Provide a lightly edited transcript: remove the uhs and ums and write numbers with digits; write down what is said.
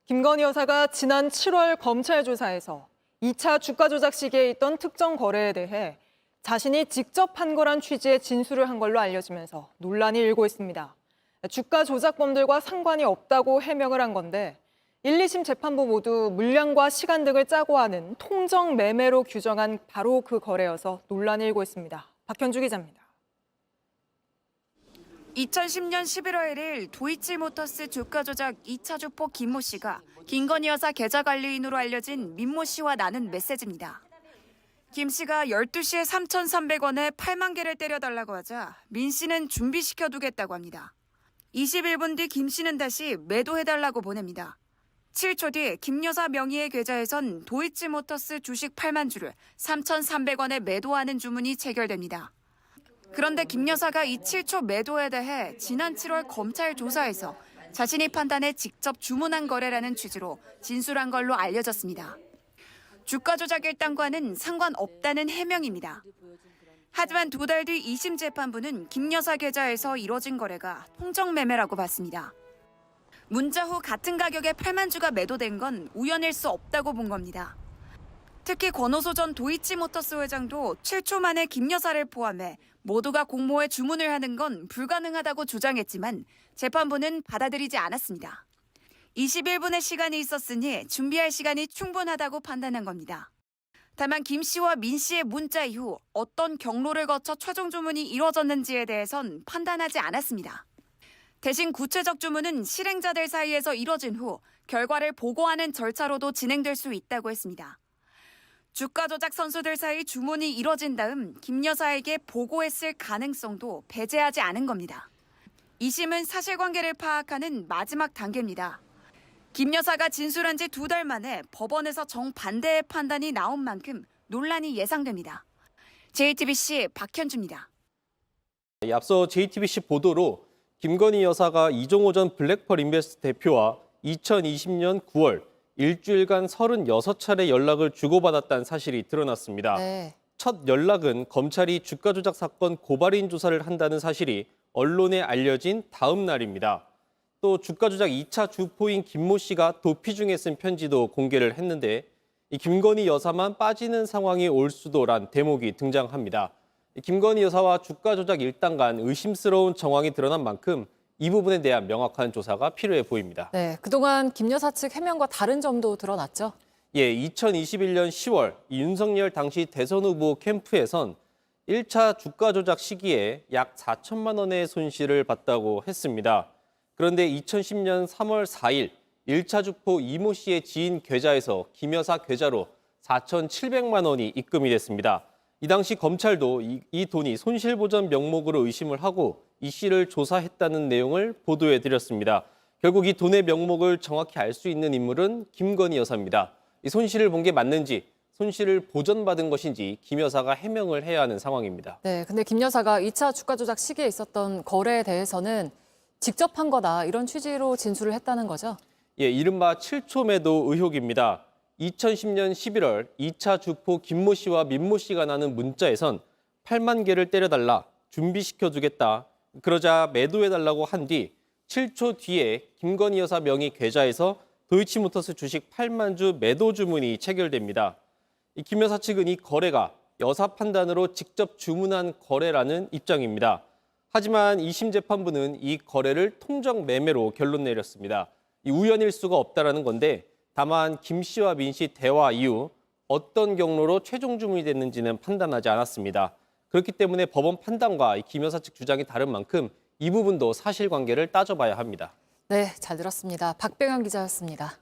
김건희 여사가 지난 7월 검찰 조사에서 2차 주가 조작 시기에 있던 특정 거래에 대해 자신이 직접 한 거란 취지의 진술을 한 걸로 알려지면서 논란이 일고 있습니다. 주가 조작범들과 상관이 없다고 해명을 한 건데 1, 2심 재판부 모두 물량과 시간 등을 짜고 하는 통정 매매로 규정한 바로 그 거래여서 논란이 일고 있습니다. 박현주 기자입니다. 2010년 11월 1일 도이치모터스 주가 조작 2차 주포 김모 씨가 김건희 여사 계좌 관리인으로 알려진 민모 씨와 나눈 메시지입니다. 김 씨가 12시에 3,300원에 8만 개를 때려달라고 하자 민 씨는 준비시켜두겠다고 합니다. 21분 뒤 김 씨는 다시 매도해달라고 보냅니다. 7초 뒤 김 여사 명의의 계좌에선 도이치모터스 주식 8만 주를 3,300원에 매도하는 주문이 체결됩니다. 그런데 김 여사가 이 7초 매도에 대해 지난 7월 검찰 조사에서 자신이 판단해 직접 주문한 거래라는 취지로 진술한 걸로 알려졌습니다. 주가 조작 일당과는 상관없다는 해명입니다. 하지만 2달 뒤 2심 재판부는 김 여사 계좌에서 이뤄진 거래가 통정 매매라고 봤습니다. 문자 후 같은 가격에 8만 주가 매도된 건 우연일 수 없다고 본 겁니다. 특히 권오소 전 도이치모터스 회장도 7초 만에 김 여사를 포함해 모두가 공모에 주문을 하는 건 불가능하다고 주장했지만 재판부는 받아들이지 않았습니다. 21분의 시간이 있었으니 준비할 시간이 충분하다고 판단한 겁니다. 다만 김 씨와 민 씨의 문자 이후 어떤 경로를 거쳐 최종 주문이 이뤄졌는지에 대해선 판단하지 않았습니다. 대신 구체적 주문은 실행자들 사이에서 이뤄진 후 결과를 보고하는 절차로도 진행될 수 있다고 했습니다. 주가 조작 선수들 사이 주문이 이뤄진 다음 김 여사에게 보고했을 가능성도 배제하지 않은 겁니다. 2심은 사실관계를 파악하는 마지막 단계입니다. 김 여사가 진술한 지 2달 만에 법원에서 정반대의 판단이 나온 만큼 논란이 예상됩니다. JTBC 박현주입니다. 앞서 JTBC 보도로 김건희 여사가 이종호 전 블랙펄 인베스트 대표와 2020년 9월 일주일간 36차례 연락을 주고받았다는 사실이 드러났습니다. 네. 첫 연락은 검찰이 주가 조작 사건 고발인 조사를 한다는 사실이 언론에 알려진 다음 날입니다. 또 주가 조작 2차 주포인 김모 씨가 도피 중에 쓴 편지도 공개를 했는데 이 김건희 여사만 빠지는 상황이 올 수도란 대목이 등장합니다. 김건희 여사와 주가 조작 일당 간 의심스러운 정황이 드러난 만큼 이 부분에 대한 명확한 조사가 필요해 보입니다. 네, 그동안 김 여사 측 해명과 다른 점도 드러났죠? 예, 2021년 10월 윤석열 당시 대선 후보 캠프에선 1차 주가 조작 시기에 약 4천만 원의 손실을 봤다고 했습니다. 그런데 2010년 3월 4일 1차 주포 이모 씨의 지인 계좌에서 김 여사 계좌로 4,700만 원이 입금이 됐습니다. 이 당시 검찰도 이 돈이 손실보전 명목으로 의심을 하고 이 씨를 조사했다는 내용을 보도해드렸습니다. 결국 이 돈의 명목을 정확히 알 수 있는 인물은 김건희 여사입니다. 이 손실을 본 게 맞는지, 손실을 보전받은 것인지 김 여사가 해명을 해야 하는 상황입니다. 네, 근데 김 여사가 2차 주가 조작 시기에 있었던 거래에 대해서는 직접 한 거다 이런 취지로 진술을 했다는 거죠? 예, 이른바 7초 매도 의혹입니다. 2010년 11월 2차 주포 김모 씨와 민모 씨가 나눈 문자에선 8만 개를 때려달라, 준비시켜주겠다. 그러자 매도해달라고 한 뒤 7초 뒤에 김건희 여사 명의 계좌에서 도이치모터스 주식 8만 주 매도 주문이 체결됩니다. 김 여사 측은 이 거래가 여사 판단으로 직접 주문한 거래라는 입장입니다. 하지만 2심 재판부는 이 거래를 통정 매매로 결론 내렸습니다. 우연일 수가 없다라는 건데 다만 김 씨와 민 씨 대화 이후 어떤 경로로 최종 주문이 됐는지는 판단하지 않았습니다. 그렇기 때문에 법원 판단과 김 여사 측 주장이 다른 만큼 이 부분도 사실관계를 따져봐야 합니다. 네, 잘 들었습니다. 박병현 기자였습니다.